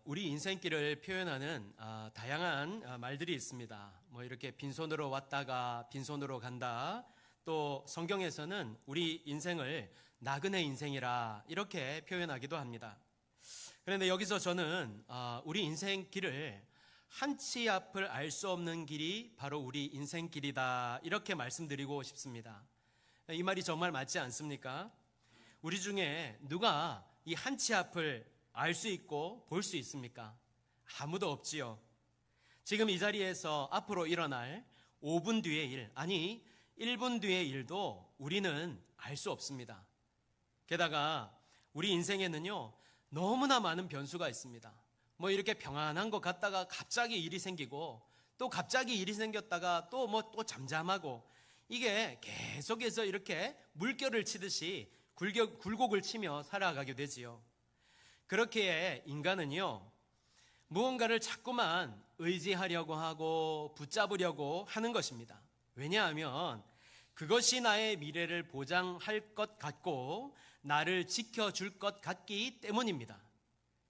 우리 인생길을 표현하는 다양한 말들이 있습니다. 뭐 이렇게 빈손으로 왔다가 빈손으로 간다. 또 성경에서는 우리 인생을 나그네 인생이라 이렇게 표현하기도 합니다. 그런데 여기서 저는 우리 인생길을 한 치 앞을 알 수 없는 길이 바로 우리 인생길이다 이렇게 말씀드리고 싶습니다. 이 말이 정말 맞지 않습니까? 우리 중에 누가 이 한 치 앞을 알 수 있고 볼 수 있습니까? 아무도 없지요. 지금 이 자리에서 앞으로 일어날 5분 뒤의 일, 아니 1분 뒤의 일도 우리는 알 수 없습니다. 게다가 우리 인생에는요 너무나 많은 변수가 있습니다. 뭐 이렇게 평안한 것 같다가 갑자기 일이 생기고 또 갑자기 일이 생겼다가 또 또 잠잠하고 이게 계속해서 이렇게 물결을 치듯이 굴곡을 치며 살아가게 되지요. 그렇기에 인간은요 무언가를 자꾸만 의지하려고 하고 붙잡으려고 하는 것입니다. 왜냐하면 그것이 나의 미래를 보장할 것 같고 나를 지켜줄 것 같기 때문입니다.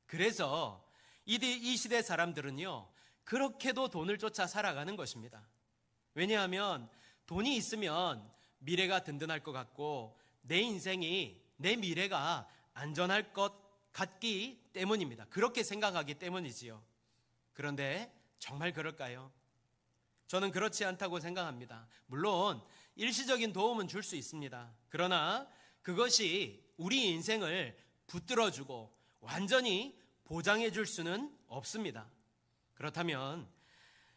그래서 이 시대 사람들은요 그렇게도 돈을 쫓아 살아가는 것입니다. 왜냐하면 돈이 있으면 미래가 든든할 것 같고 내 인생이, 내 미래가 안전할 것 같기 때문입니다. 그렇게 생각하기 때문이지요. 그런데 정말 그럴까요? 저는 그렇지 않다고 생각합니다. 물론 일시적인 도움은 줄 수 있습니다. 그러나 그것이 우리 인생을 붙들어주고 완전히 보장해 줄 수는 없습니다. 그렇다면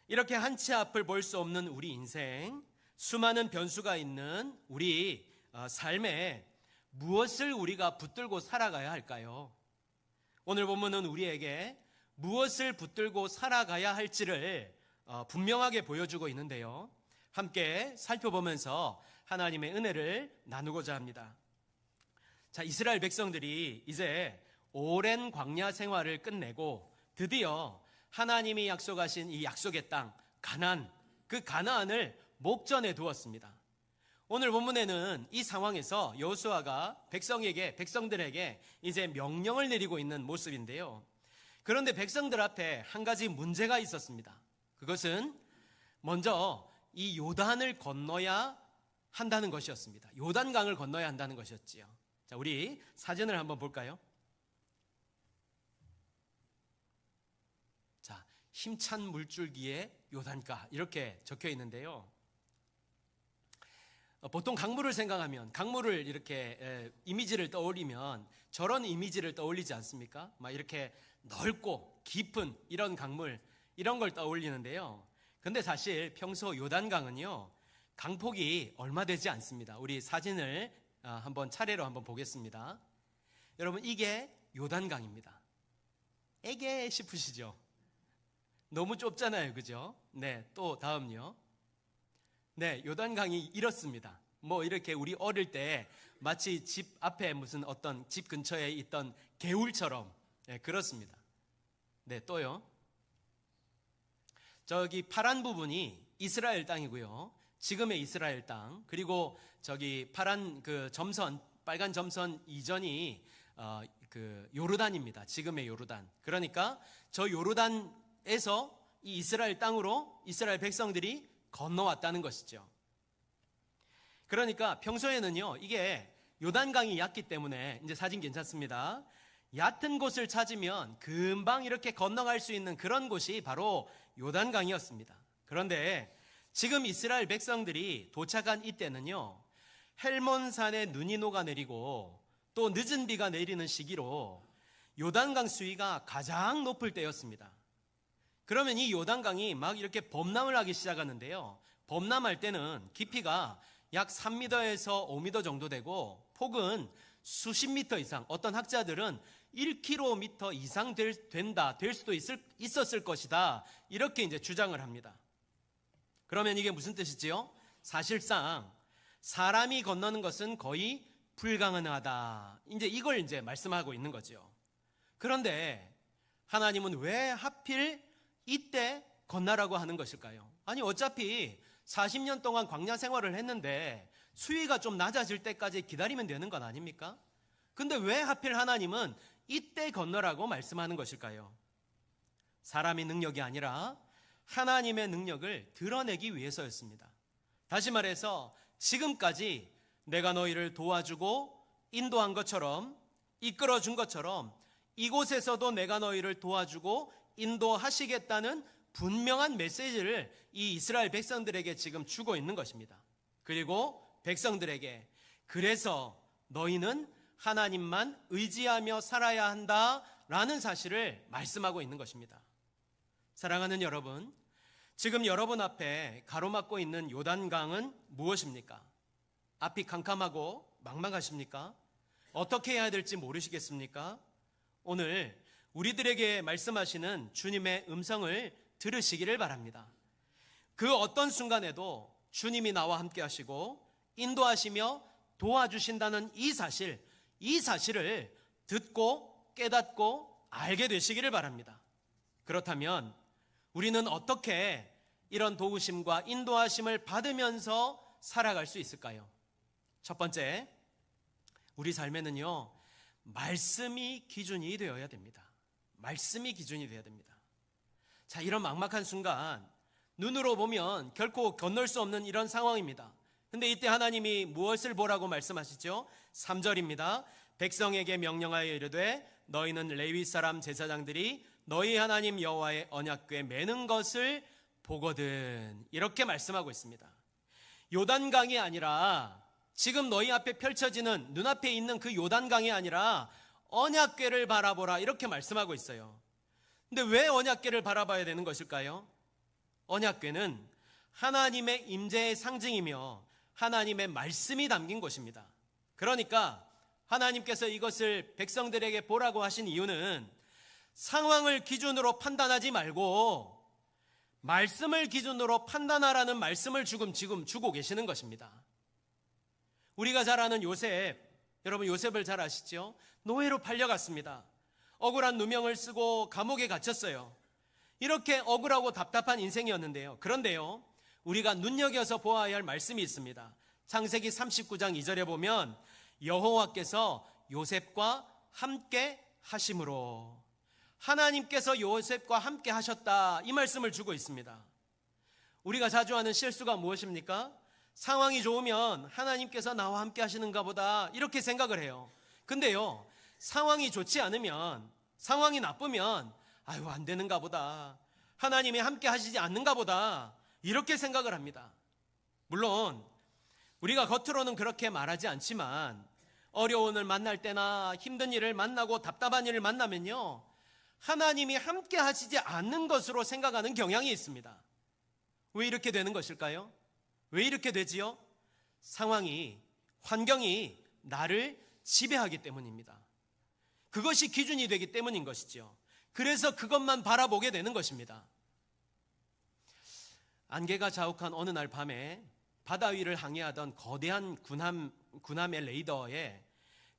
이렇게 한 치 앞을 볼 수 없는 우리 인생, 수많은 변수가 있는 우리 삶에 무엇을 우리가 붙들고 살아가야 할까요? 오늘 본문은 우리에게 무엇을 붙들고 살아가야 할지를 분명하게 보여주고 있는데요. 함께 살펴보면서 하나님의 은혜를 나누고자 합니다. 자, 이스라엘 백성들이 이제 오랜 광야 생활을 끝내고 드디어 하나님이 약속하신 이 약속의 땅, 가나안, 그 가나안을 목전에 두었습니다. 오늘 본문에는 이 상황에서 여호수아가 백성들에게 이제 명령을 내리고 있는 모습인데요. 그런데 백성들 앞에 한 가지 문제가 있었습니다. 그것은 먼저 이 요단을 건너야 한다는 것이었습니다. 요단강을 건너야 한다는 것이었지요. 자, 우리 사진을 한번 볼까요? 자, 힘찬 물줄기에 요단가 이렇게 적혀 있는데요. 보통 강물을 생각하면 강물을 이렇게 이미지를 떠올리면 저런 이미지를 떠올리지 않습니까? 막 이렇게 넓고 깊은 이런 강물 이런 걸 떠올리는데요. 근데 사실 평소 요단강은요 강폭이 얼마 되지 않습니다. 우리 사진을 한번 차례로 한번 보겠습니다. 여러분 이게 요단강입니다. 에게 싶으시죠? 너무 좁잖아요, 그죠? 네, 또 다음요. 네, 요단강이 이렇습니다. 뭐 이렇게 우리 어릴 때 마치 집 앞에 무슨 어떤 집 근처에 있던 개울처럼 네, 그렇습니다. 네, 또요. 저기 파란 부분이 이스라엘 땅이고요. 지금의 이스라엘 땅. 그리고 저기 파란 그 점선, 빨간 점선 이전이 그 요르단입니다. 지금의 요르단. 그러니까 저 요르단에서 이 이스라엘 땅으로 이스라엘 백성들이 건너왔다는 것이죠. 그러니까 평소에는요, 이게 요단강이 얕기 때문에 이제 사진 괜찮습니다. 얕은 곳을 찾으면 금방 이렇게 건너갈 수 있는 그런 곳이 바로 요단강이었습니다. 그런데 지금 이스라엘 백성들이 도착한 이때는요, 헬몬산에 눈이 녹아내리고 또 늦은 비가 내리는 시기로 요단강 수위가 가장 높을 때였습니다. 그러면 이 요단강이 막 이렇게 범람을 하기 시작하는데요. 범람할 때는 깊이가 약 3m에서 5m 정도 되고 폭은 수십 미터 이상, 어떤 학자들은 1km 이상 될 수도 있었을 것이다. 이렇게 이제 주장을 합니다. 그러면 이게 무슨 뜻이지요? 사실상 사람이 건너는 것은 거의 불가능하다. 이걸 이제 말씀하고 있는 거죠. 그런데 하나님은 왜 하필 이때 건너라고 하는 것일까요? 아니 어차피 40년 동안 광야 생활을 했는데 수위가 좀 낮아질 때까지 기다리면 되는 건 아닙니까? 근데 왜 하필 하나님은 이때 건너라고 말씀하는 것일까요? 사람의 능력이 아니라 하나님의 능력을 드러내기 위해서였습니다. 다시 말해서 지금까지 내가 너희를 도와주고 인도한 것처럼, 이끌어준 것처럼 이곳에서도 내가 너희를 도와주고 인도하시겠다는 분명한 메시지를 이 이스라엘 백성들에게 지금 주고 있는 것입니다. 그리고 백성들에게 그래서 너희는 하나님만 의지하며 살아야 한다라는 사실을 말씀하고 있는 것입니다. 사랑하는 여러분, 지금 여러분 앞에 가로막고 있는 요단강은 무엇입니까? 앞이 캄캄하고 막막하십니까? 어떻게 해야 될지 모르시겠습니까? 오늘 우리들에게 말씀하시는 주님의 음성을 들으시기를 바랍니다. 그 어떤 순간에도 주님이 나와 함께 하시고 인도하시며 도와주신다는 이 사실을 듣고 깨닫고 알게 되시기를 바랍니다. 그렇다면 우리는 어떻게 이런 도우심과 인도하심을 받으면서 살아갈 수 있을까요? 첫 번째, 우리 삶에는요, 말씀이 기준이 되어야 됩니다. 말씀이 기준이 되어야 됩니다. 자, 이런 막막한 순간 눈으로 보면 결코 건널 수 없는 이런 상황입니다. 근데 이때 하나님이 무엇을 보라고 말씀하시죠? 3절입니다. 백성에게 명령하여 이르되 너희는 레위 사람 제사장들이 너희 하나님 여호와의 언약궤에 매는 것을 보거든. 이렇게 말씀하고 있습니다. 요단강이 아니라 지금 너희 앞에 펼쳐지는 눈앞에 있는 그 요단강이 아니라 언약궤를 바라보라 이렇게 말씀하고 있어요. 근데 왜 언약궤를 바라봐야 되는 것일까요? 언약궤는 하나님의 임재의 상징이며 하나님의 말씀이 담긴 곳입니다. 그러니까 하나님께서 이것을 백성들에게 보라고 하신 이유는 상황을 기준으로 판단하지 말고 말씀을 기준으로 판단하라는 말씀을 지금 주고 계시는 것입니다. 우리가 잘 아는 요셉, 여러분 요셉을 잘 아시죠? 노예로 팔려갔습니다. 억울한 누명을 쓰고 감옥에 갇혔어요. 이렇게 억울하고 답답한 인생이었는데요. 그런데요, 우리가 눈여겨서 보아야 할 말씀이 있습니다. 창세기 39장 2절에 보면 여호와께서 요셉과 함께 하심으로, 하나님께서 요셉과 함께 하셨다, 이 말씀을 주고 있습니다. 우리가 자주 하는 실수가 무엇입니까? 상황이 좋으면 하나님께서 나와 함께 하시는가 보다 이렇게 생각을 해요. 근데요, 상황이 좋지 않으면, 상황이 나쁘면 아유 안 되는가 보다, 하나님이 함께 하시지 않는가 보다 이렇게 생각을 합니다. 물론 우리가 겉으로는 그렇게 말하지 않지만 어려움을 만날 때나 힘든 일을 만나고 답답한 일을 만나면요, 하나님이 함께 하시지 않는 것으로 생각하는 경향이 있습니다. 왜 이렇게 되는 것일까요? 왜 이렇게 되지요? 상황이, 환경이 나를 지배하기 때문입니다. 그것이 기준이 되기 때문인 것이죠. 그래서 그것만 바라보게 되는 것입니다. 안개가 자욱한 어느 날 밤에 바다 위를 항해하던 거대한 군함의 레이더에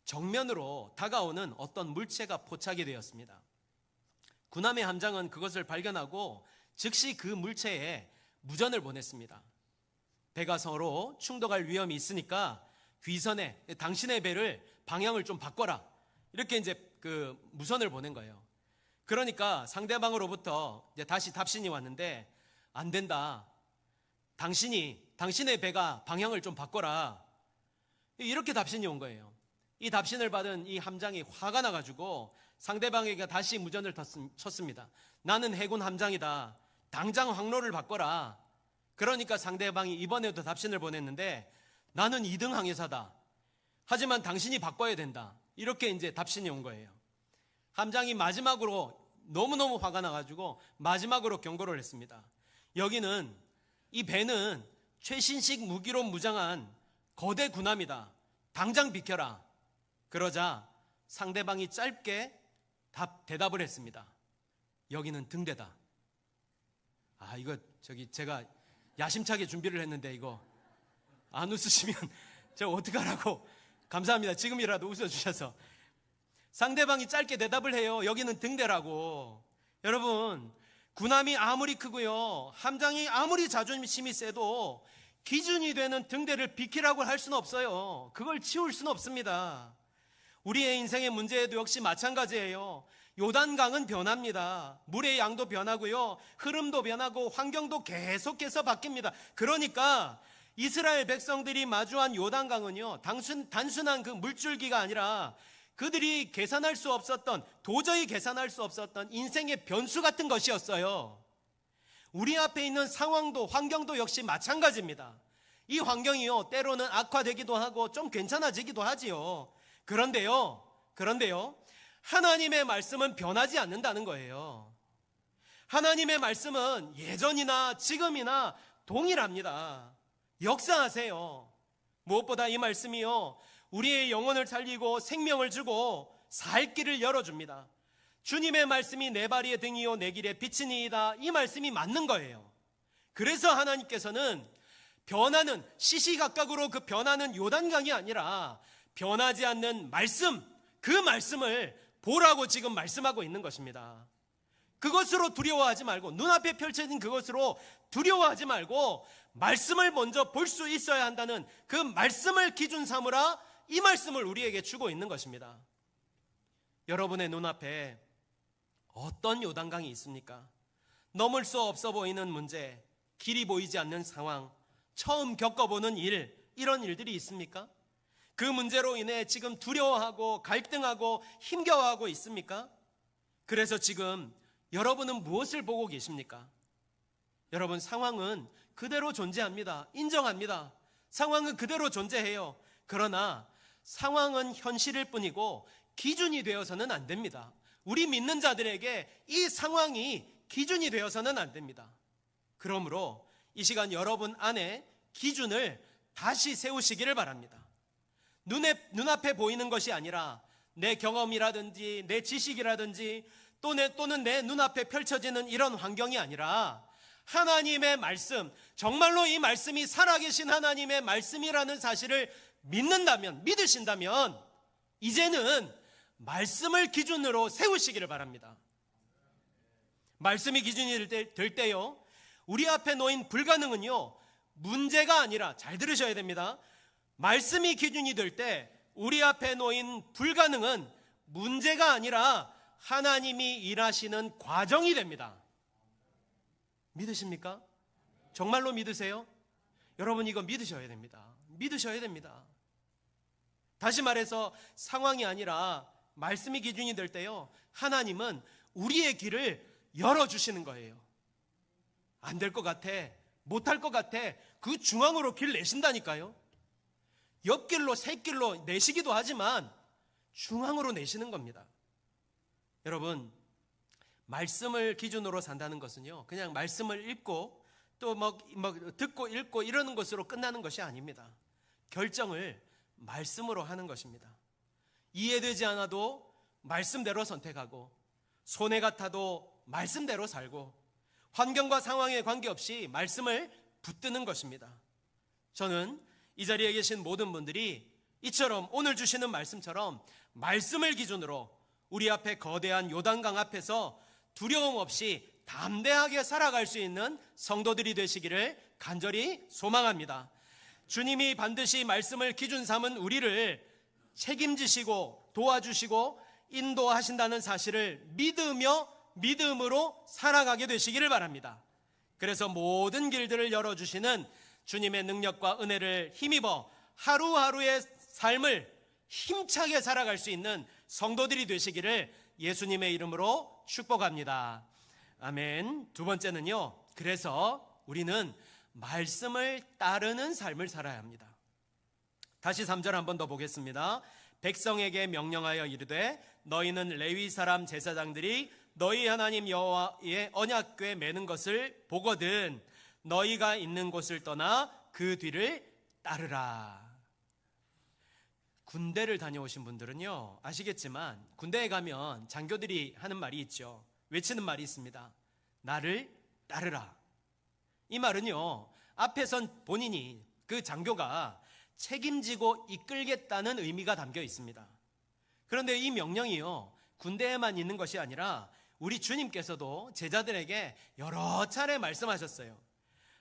정면으로 다가오는 어떤 물체가 포착이 되었습니다. 군함의 함장은 그것을 발견하고 즉시 그 물체에 무전을 보냈습니다. 배가 서로 충돌할 위험이 있으니까 귀선에 당신의 배를 방향을 좀 바꿔라, 이렇게 이제 그 무선을 보낸 거예요. 그러니까 상대방으로부터 이제 다시 답신이 왔는데 안 된다, 당신의 배가 방향을 좀 바꿔라, 이렇게 답신이 온 거예요. 이 답신을 받은 이 함장이 화가 나가지고 상대방에게 다시 무전을 쳤습니다. 나는 해군 함장이다, 당장 항로를 바꿔라. 그러니까 상대방이 이번에도 답신을 보냈는데 나는 2등 항해사다, 하지만 당신이 바꿔야 된다, 이렇게 이제 답신이 온 거예요. 함장이 마지막으로 너무너무 화가 나가지고 마지막으로 경고를 했습니다. 여기는, 이 배는 최신식 무기로 무장한 거대 군함이다, 당장 비켜라. 그러자 상대방이 짧게 대답을 했습니다. 여기는 등대다. 이거 제가 야심차게 준비를 했는데 이거 안 웃으시면 제가 어떡하라고. 감사합니다. 지금이라도 웃어주셔서. 상대방이 짧게 대답을 해요. 여기는 등대라고. 여러분, 군함이 아무리 크고요, 함장이 아무리 자존심이 세도 기준이 되는 등대를 비키라고 할 수는 없어요. 그걸 치울 수는 없습니다. 우리의 인생의 문제에도 역시 마찬가지예요. 요단강은 변합니다. 물의 양도 변하고요, 흐름도 변하고 환경도 계속해서 바뀝니다. 그러니까 이스라엘 백성들이 마주한 요단강은요, 단순한 그 물줄기가 아니라 그들이 계산할 수 없었던, 도저히 계산할 수 없었던 인생의 변수 같은 것이었어요. 우리 앞에 있는 상황도, 환경도 역시 마찬가지입니다. 이 환경이요, 때로는 악화되기도 하고 좀 괜찮아지기도 하지요. 그런데요, 하나님의 말씀은 변하지 않는다는 거예요. 하나님의 말씀은 예전이나 지금이나 동일합니다. 역사하세요. 무엇보다 이 말씀이요, 우리의 영혼을 살리고 생명을 주고 살 길을 열어줍니다. 주님의 말씀이 내 발의 등이요 내 길의 빛이니이다. 이 말씀이 맞는 거예요. 그래서 하나님께서는 변하는, 시시각각으로 그 변하는 요단강이 아니라 변하지 않는 말씀, 그 말씀을 보라고 지금 말씀하고 있는 것입니다. 그것으로 두려워하지 말고, 눈앞에 펼쳐진 그것으로 두려워하지 말고 말씀을 먼저 볼 수 있어야 한다는 그 말씀을 기준 삼으라, 이 말씀을 우리에게 주고 있는 것입니다. 여러분의 눈앞에 어떤 요단강이 있습니까? 넘을 수 없어 보이는 문제, 길이 보이지 않는 상황, 처음 겪어보는 일, 이런 일들이 있습니까? 그 문제로 인해 지금 두려워하고 갈등하고 힘겨워하고 있습니까? 그래서 지금 여러분은 무엇을 보고 계십니까? 여러분, 상황은 그대로 존재합니다. 인정합니다. 상황은 그대로 존재해요. 그러나 상황은 현실일 뿐이고 기준이 되어서는 안 됩니다. 우리 믿는 자들에게 이 상황이 기준이 되어서는 안 됩니다. 그러므로 이 시간 여러분 안에 기준을 다시 세우시기를 바랍니다. 눈앞에 보이는 것이 아니라 내 경험이라든지 내 지식이라든지 또는 내 눈앞에 펼쳐지는 이런 환경이 아니라 하나님의 말씀, 정말로 이 말씀이 살아계신 하나님의 말씀이라는 사실을 믿으신다면 이제는 말씀을 기준으로 세우시기를 바랍니다. 말씀이 기준이 될 때요, 우리 앞에 놓인 불가능은요, 문제가 아니라, 잘 들으셔야 됩니다. 말씀이 기준이 될 때 우리 앞에 놓인 불가능은 문제가 아니라 하나님이 일하시는 과정이 됩니다. 믿으십니까? 정말로 믿으세요? 여러분, 이거 믿으셔야 됩니다. 믿으셔야 됩니다. 다시 말해서 상황이 아니라 말씀이 기준이 될 때요, 하나님은 우리의 길을 열어주시는 거예요. 안 될 것 같아, 못할 것 같아, 그 중앙으로 길 내신다니까요. 옆길로 새길로 내시기도 하지만 중앙으로 내시는 겁니다. 여러분, 말씀을 기준으로 산다는 것은요, 그냥 말씀을 읽고 또 듣고 읽고 이러는 것으로 끝나는 것이 아닙니다. 결정을 말씀으로 하는 것입니다. 이해되지 않아도 말씀대로 선택하고, 손해 같아도 말씀대로 살고, 환경과 상황에 관계없이 말씀을 붙드는 것입니다. 저는 이 자리에 계신 모든 분들이 이처럼 오늘 주시는 말씀처럼 말씀을 기준으로 우리 앞에 거대한 요단강 앞에서 두려움 없이 담대하게 살아갈 수 있는 성도들이 되시기를 간절히 소망합니다. 주님이 반드시 말씀을 기준 삼은 우리를 책임지시고 도와주시고 인도하신다는 사실을 믿음으로 살아가게 되시기를 바랍니다. 그래서 모든 길들을 열어주시는 주님의 능력과 은혜를 힘입어 하루하루의 삶을 힘차게 살아갈 수 있는 성도들이 되시기를 예수님의 이름으로 축복합니다. 아멘. 두 번째는요, 그래서 우리는 말씀을 따르는 삶을 살아야 합니다. 다시 3절 한 번 더 보겠습니다. 백성에게 명령하여 이르되 너희는 레위 사람 제사장들이 너희 하나님 여호와의 언약궤 매는 것을 보거든 너희가 있는 곳을 떠나 그 뒤를 따르라. 군대를 다녀오신 분들은요, 아시겠지만 군대에 가면 장교들이 하는 말이 있죠. 외치는 말이 있습니다. 나를 따르라. 이 말은요, 앞에선 본인이, 그 장교가 책임지고 이끌겠다는 의미가 담겨 있습니다. 그런데 이 명령이요, 군대에만 있는 것이 아니라 우리 주님께서도 제자들에게 여러 차례 말씀하셨어요.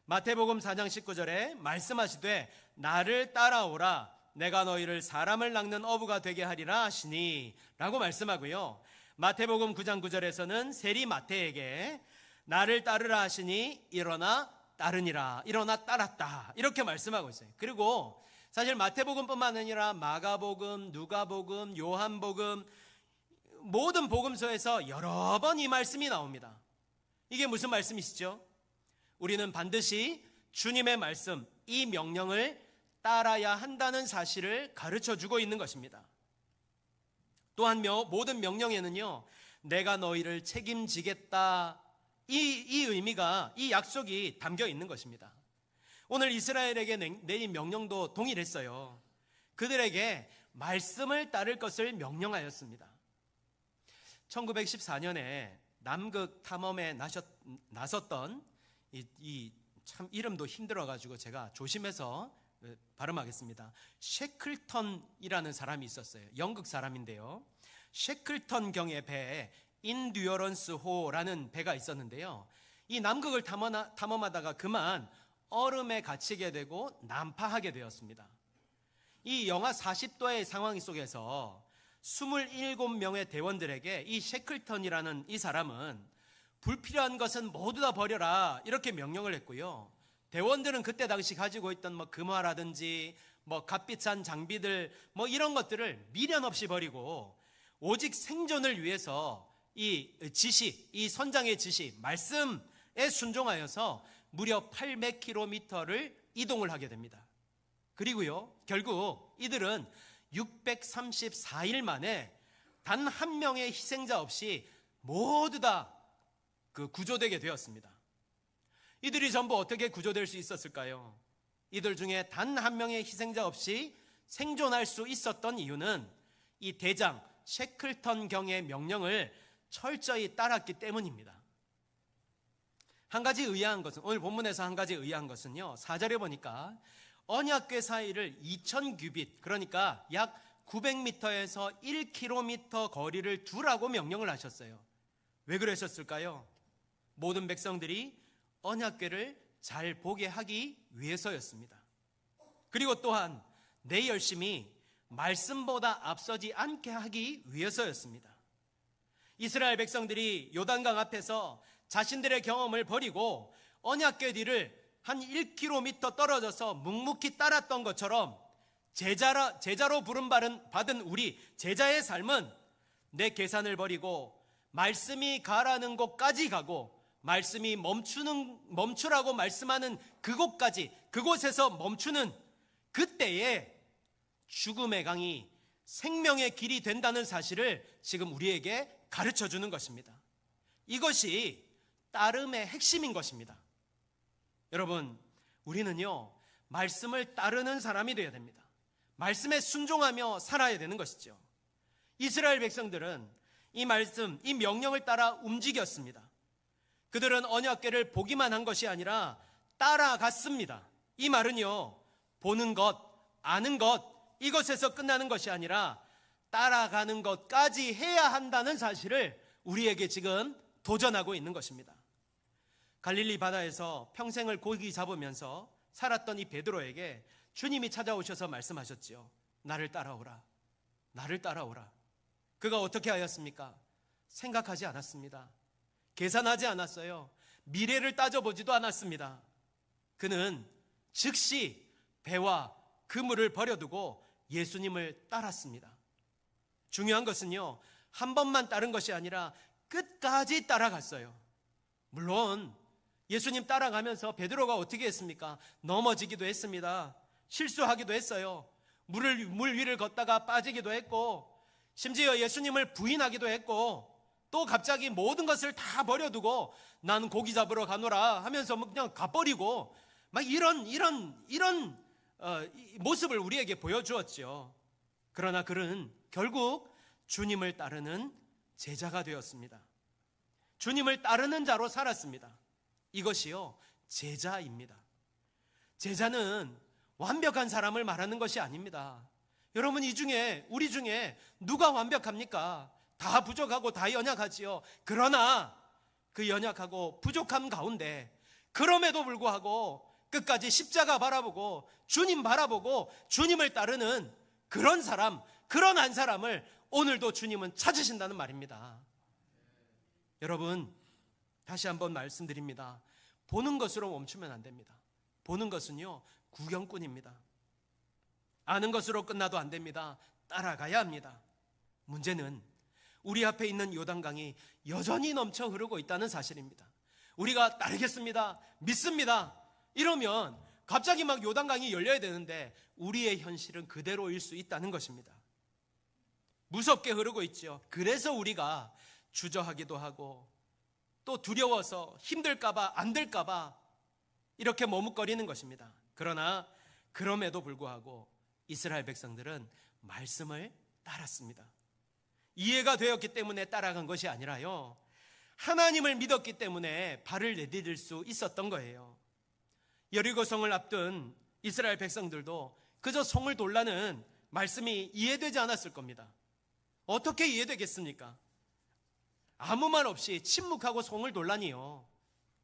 마태복음 4장 19절에 말씀하시되 나를 따라오라 내가 너희를 사람을 낚는 어부가 되게 하리라 하시니 라고 말씀하고요, 마태복음 9장 9절에서는 세리 마태에게 나를 따르라 하시니 일어나 따르니라, 일어나 따랐다, 이렇게 말씀하고 있어요. 그리고 사실 마태복음뿐만 아니라 마가복음, 누가복음, 요한복음, 모든 복음서에서 여러 번 이 말씀이 나옵니다. 이게 무슨 말씀이시죠? 우리는 반드시 주님의 말씀, 이 명령을 따라야 한다는 사실을 가르쳐 주고 있는 것입니다. 또한 모든 명령에는요, 내가 너희를 책임지겠다, 이 의미가, 이 약속이 담겨 있는 것입니다. 오늘 이스라엘에게 내린 명령도 동일했어요. 그들에게 말씀을 따를 것을 명령하였습니다. 1914년에 남극 탐험에 나섰던 참 이름도 힘들어가지고 제가 조심해서 발음하겠습니다. 셰클턴이라는 사람이 있었어요. 영국 사람인데요. 셰클턴 경의 배에 인듀어런스 호라는 배가 있었는데요. 이 남극을 탐험하다가 그만 얼음에 갇히게 되고 난파하게 되었습니다. 이 영하 40도의 상황 속에서 27명의 대원들에게 이 셰클턴이라는 이 사람은 불필요한 것은 모두 다 버려라, 이렇게 명령을 했고요. 대원들은 그때 당시 가지고 있던 금화라든지 값비싼 장비들 이런 것들을 미련 없이 버리고 오직 생존을 위해서 이 선장의 지시, 말씀에 순종하여서 무려 800km를 이동을 하게 됩니다. 그리고요, 결국 이들은 634일 만에 단 한 명의 희생자 없이 모두 다 구조되게 되었습니다. 이들이 전부 어떻게 구조될 수 있었을까요? 이들 중에 단 한 명의 희생자 없이 생존할 수 있었던 이유는 이 대장 셰클턴 경의 명령을 철저히 따랐기 때문입니다. 한 가지 의아한 것은, 오늘 본문에서 한 가지 의아한 것은요, 4절에 보니까 언약궤 사이를 2000규빗, 그러니까 약 900m에서 1km 거리를 두라고 명령을 하셨어요. 왜 그러셨을까요? 모든 백성들이 언약궤를 잘 보게 하기 위해서였습니다. 그리고 또한 내 열심이 말씀보다 앞서지 않게 하기 위해서였습니다. 이스라엘 백성들이 요단강 앞에서 자신들의 경험을 버리고 언약궤 뒤를 한 1km 떨어져서 묵묵히 따랐던 것처럼 제자로 부름받은 우리 제자의 삶은 내 계산을 버리고 말씀이 가라는 곳까지 가고 말씀이 멈추라고 말씀하는 그곳에서 멈추는 그때에 죽음의 강이 생명의 길이 된다는 사실을 지금 우리에게 가르쳐 주는 것입니다. 이것이 따름의 핵심인 것입니다. 여러분, 우리는요, 말씀을 따르는 사람이 되어야 됩니다. 말씀에 순종하며 살아야 되는 것이죠. 이스라엘 백성들은 이 말씀, 이 명령을 따라 움직였습니다. 그들은 언약궤를 보기만 한 것이 아니라 따라갔습니다. 이 말은요, 보는 것, 아는 것, 이것에서 끝나는 것이 아니라 따라가는 것까지 해야 한다는 사실을 우리에게 지금 도전하고 있는 것입니다. 갈릴리 바다에서 평생을 고기 잡으면서 살았던 이 베드로에게 주님이 찾아오셔서 말씀하셨지요. 나를 따라오라. 나를 따라오라. 그가 어떻게 하였습니까? 생각하지 않았습니다. 계산하지 않았어요. 미래를 따져보지도 않았습니다. 그는 즉시 배와 그물을 버려두고 예수님을 따랐습니다. 중요한 것은요, 한 번만 따른 것이 아니라 끝까지 따라갔어요. 물론 예수님 따라가면서 베드로가 어떻게 했습니까? 넘어지기도 했습니다. 실수하기도 했어요. 물 위를 걷다가 빠지기도 했고, 심지어 예수님을 부인하기도 했고, 또 갑자기 모든 것을 다 버려두고 나는 고기 잡으러 가노라 하면서 그냥 가버리고 막 이런 모습을 우리에게 보여주었죠. 그러나 그는 결국 주님을 따르는 제자가 되었습니다. 주님을 따르는 자로 살았습니다. 이것이요, 제자입니다. 제자는 완벽한 사람을 말하는 것이 아닙니다. 여러분, 우리 중에 누가 완벽합니까? 다 부족하고 다 연약하지요. 그러나 그 연약하고 부족함 가운데 그럼에도 불구하고 끝까지 십자가 바라보고 주님 바라보고 주님을 따르는 그런 사람, 그런 한 사람을 오늘도 주님은 찾으신다는 말입니다. 여러분, 다시 한번 말씀드립니다. 보는 것으로 멈추면 안 됩니다. 보는 것은요, 구경꾼입니다. 아는 것으로 끝나도 안 됩니다. 따라가야 합니다. 문제는 우리 앞에 있는 요단강이 여전히 넘쳐 흐르고 있다는 사실입니다. 우리가 따르겠습니다, 믿습니다, 이러면 갑자기 막 요단강이 열려야 되는데 우리의 현실은 그대로일 수 있다는 것입니다. 무섭게 흐르고 있죠. 그래서 우리가 주저하기도 하고 또 두려워서 힘들까봐 안 될까봐 이렇게 머뭇거리는 것입니다. 그러나 그럼에도 불구하고 이스라엘 백성들은 말씀을 따랐습니다. 이해가 되었기 때문에 따라간 것이 아니라요, 하나님을 믿었기 때문에 발을 내디딜 수 있었던 거예요. 여리고성을 앞둔 이스라엘 백성들도 그저 성을 돌라는 말씀이 이해되지 않았을 겁니다. 어떻게 이해되겠습니까? 아무 말 없이 침묵하고 성을 돌라니요.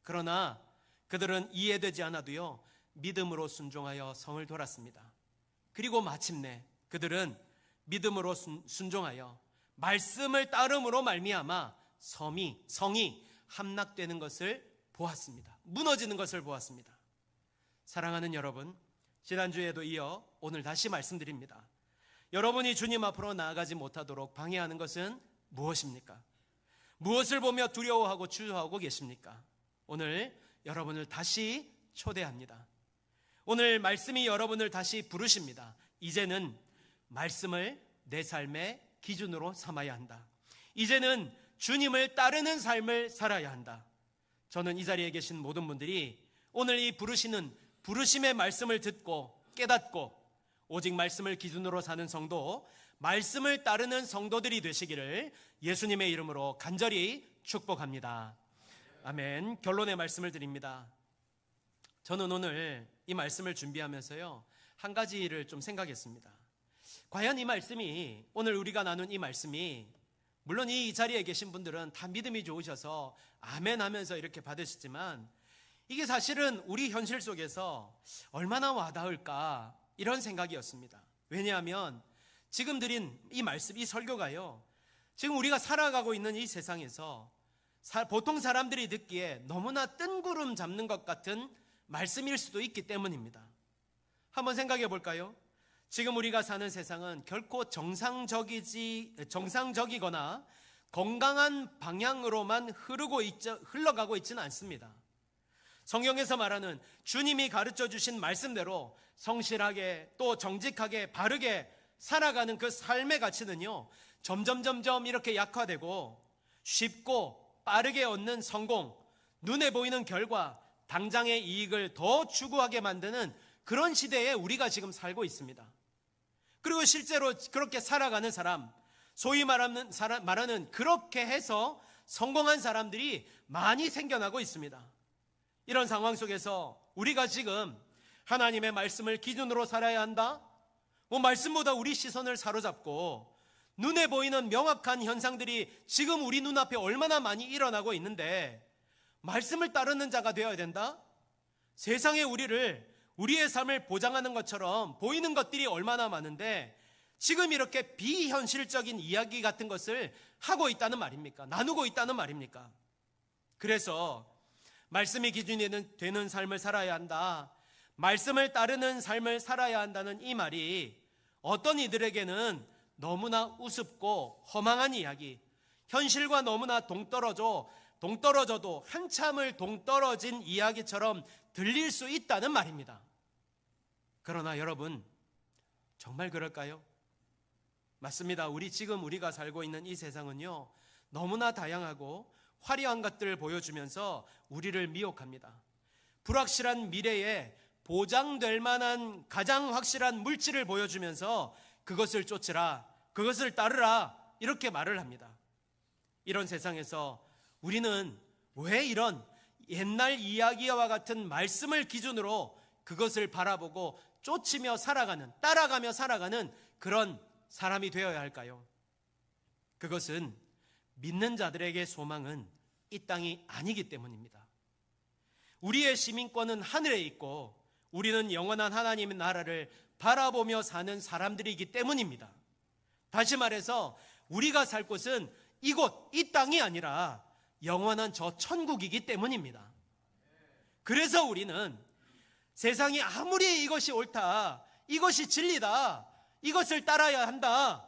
그러나 그들은 이해되지 않아도요, 믿음으로 순종하여 성을 돌았습니다. 그리고 마침내 그들은 믿음으로 순종하여 말씀을 따름으로 말미암아 성이 함락되는 것을 보았습니다. 무너지는 것을 보았습니다. 사랑하는 여러분, 지난주에도 이어 오늘 다시 말씀드립니다. 여러분이 주님 앞으로 나아가지 못하도록 방해하는 것은 무엇입니까? 무엇을 보며 두려워하고 주저하고 계십니까? 오늘 여러분을 다시 초대합니다. 오늘 말씀이 여러분을 다시 부르십니다. 이제는 말씀을 내 삶의 기준으로 삼아야 한다. 이제는 주님을 따르는 삶을 살아야 한다. 저는 이 자리에 계신 모든 분들이 오늘 이 부르시는 부르심의 말씀을 듣고 깨닫고 오직 말씀을 기준으로 사는 성도, 말씀을 따르는 성도들이 되시기를 예수님의 이름으로 간절히 축복합니다. 아멘. 결론의 말씀을 드립니다. 저는 오늘 이 말씀을 준비하면서요, 한 가지를 좀 생각했습니다. 과연 이 말씀이, 오늘 우리가 나눈 이 말씀이, 물론 이 자리에 계신 분들은 다 믿음이 좋으셔서 아멘 하면서 이렇게 받으시지만 이게 사실은 우리 현실 속에서 얼마나 와닿을까, 이런 생각이었습니다. 왜냐하면 지금 드린 이 말씀, 이 설교가요, 지금 우리가 살아가고 있는 이 세상에서 보통 사람들이 듣기에 너무나 뜬구름 잡는 것 같은 말씀일 수도 있기 때문입니다. 한번 생각해 볼까요? 지금 우리가 사는 세상은 결코 정상적이거나 건강한 방향으로만 흘러가고 있지는 않습니다. 성경에서 말하는 주님이 가르쳐 주신 말씀대로 성실하게 또 정직하게 바르게 살아가는 그 삶의 가치는요, 점점 이렇게 약화되고 쉽고 빠르게 얻는 성공, 눈에 보이는 결과, 당장의 이익을 더 추구하게 만드는 그런 시대에 우리가 지금 살고 있습니다. 그리고 실제로 그렇게 살아가는 사람, 소위 말하는 그렇게 해서 성공한 사람들이 많이 생겨나고 있습니다. 이런 상황 속에서 우리가 지금 하나님의 말씀을 기준으로 살아야 한다? 말씀보다 우리 시선을 사로잡고 눈에 보이는 명확한 현상들이 지금 우리 눈앞에 얼마나 많이 일어나고 있는데 말씀을 따르는 자가 되어야 된다? 세상에 우리의 삶을 보장하는 것처럼 보이는 것들이 얼마나 많은데 지금 이렇게 비현실적인 이야기 같은 것을 하고 있다는 말입니까? 나누고 있다는 말입니까? 그래서 말씀이 기준이 되는 삶을 살아야 한다, 말씀을 따르는 삶을 살아야 한다는 이 말이 어떤 이들에게는 너무나 우습고 허망한 이야기, 현실과 너무나 동떨어져도 한참을 동떨어진 이야기처럼 들릴 수 있다는 말입니다. 그러나 여러분, 정말 그럴까요? 맞습니다. 지금 우리가 살고 있는 이 세상은요, 너무나 다양하고 화려한 것들을 보여주면서 우리를 미혹합니다. 불확실한 미래에 보장될 만한 가장 확실한 물질을 보여주면서 그것을 쫓으라, 그것을 따르라, 이렇게 말을 합니다. 이런 세상에서 우리는 왜 이런 옛날 이야기와 같은 말씀을 기준으로 그것을 바라보고 쫓으며 따라가며 살아가는 그런 사람이 되어야 할까요? 그것은 믿는 자들에게 소망은 이 땅이 아니기 때문입니다. 우리의 시민권은 하늘에 있고 우리는 영원한 하나님의 나라를 바라보며 사는 사람들이기 때문입니다. 다시 말해서 우리가 살 곳은 이곳, 이 땅이 아니라 영원한 저 천국이기 때문입니다. 그래서 우리는 세상이 아무리 이것이 옳다, 이것이 진리다, 이것을 따라야 한다,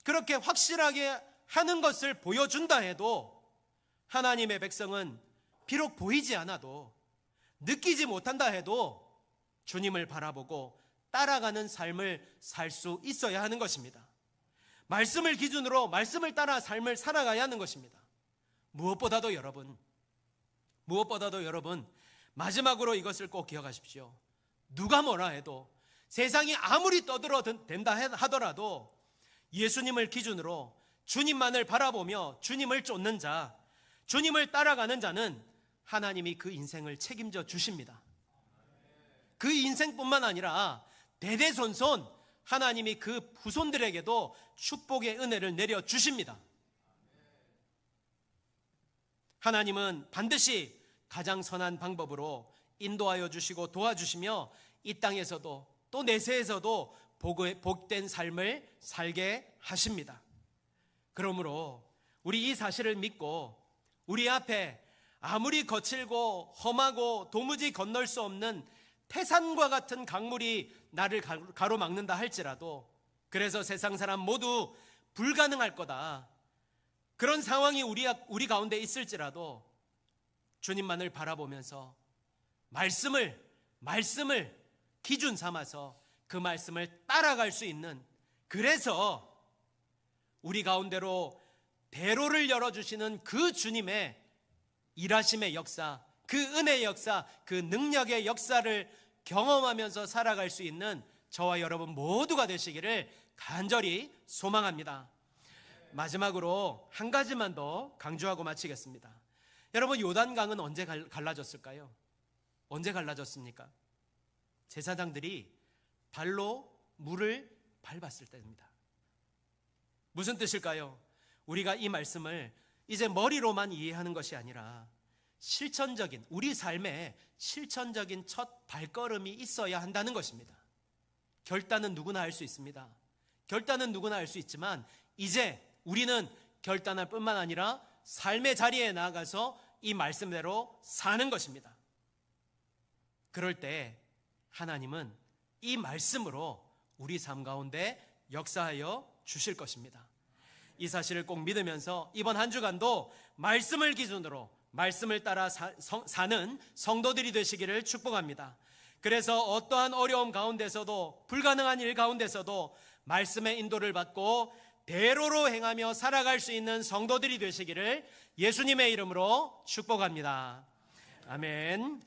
그렇게 확실하게 하는 것을 보여준다 해도 하나님의 백성은 비록 보이지 않아도, 느끼지 못한다 해도 주님을 바라보고 따라가는 삶을 살 수 있어야 하는 것입니다. 말씀을 기준으로 말씀을 따라 삶을 살아가야 하는 것입니다. 무엇보다도 여러분, 마지막으로 이것을 꼭 기억하십시오. 누가 뭐라 해도, 세상이 아무리 떠들어댄다 하더라도 예수님을 기준으로 주님만을 바라보며 주님을 쫓는 자, 주님을 따라가는 자는 하나님이 그 인생을 책임져 주십니다. 그 인생뿐만 아니라 대대손손 하나님이 그 후손들에게도 축복의 은혜를 내려주십니다. 하나님은 반드시 가장 선한 방법으로 인도하여 주시고 도와주시며 이 땅에서도 또 내세에서도 복된 삶을 살게 하십니다. 그러므로 우리 이 사실을 믿고 우리 앞에 아무리 거칠고 험하고 도무지 건널 수 없는 태산과 같은 강물이 나를 가로막는다 할지라도, 그래서 세상 사람 모두 불가능할 거다, 그런 상황이 우리 가운데 있을지라도 주님만을 바라보면서 말씀을 기준 삼아서 그 말씀을 따라갈 수 있는, 그래서 우리 가운데로 대로를 열어주시는 그 주님의 일하심의 역사, 그 은혜의 역사, 그 능력의 역사를 경험하면서 살아갈 수 있는 저와 여러분 모두가 되시기를 간절히 소망합니다. 마지막으로 한 가지만 더 강조하고 마치겠습니다. 여러분, 요단강은 언제 갈라졌을까요? 언제 갈라졌습니까? 제사장들이 발로 물을 밟았을 때입니다. 무슨 뜻일까요? 우리가 이 말씀을 이제 머리로만 이해하는 것이 아니라 실천적인, 우리 삶에 실천적인 첫 발걸음이 있어야 한다는 것입니다. 결단은 누구나 할 수 있습니다. 결단은 누구나 할 수 있지만 이제 우리는 결단할 뿐만 아니라 삶의 자리에 나아가서 이 말씀대로 사는 것입니다. 그럴 때 하나님은 이 말씀으로 우리 삶 가운데 역사하여 주실 것입니다. 이 사실을 꼭 믿으면서 이번 한 주간도 말씀을 기준으로 말씀을 따라 사는 성도들이 되시기를 축복합니다. 그래서 어떠한 어려움 가운데서도, 불가능한 일 가운데서도 말씀의 인도를 받고 대로로 행하며 살아갈 수 있는 성도들이 되시기를 예수님의 이름으로 축복합니다. 아멘.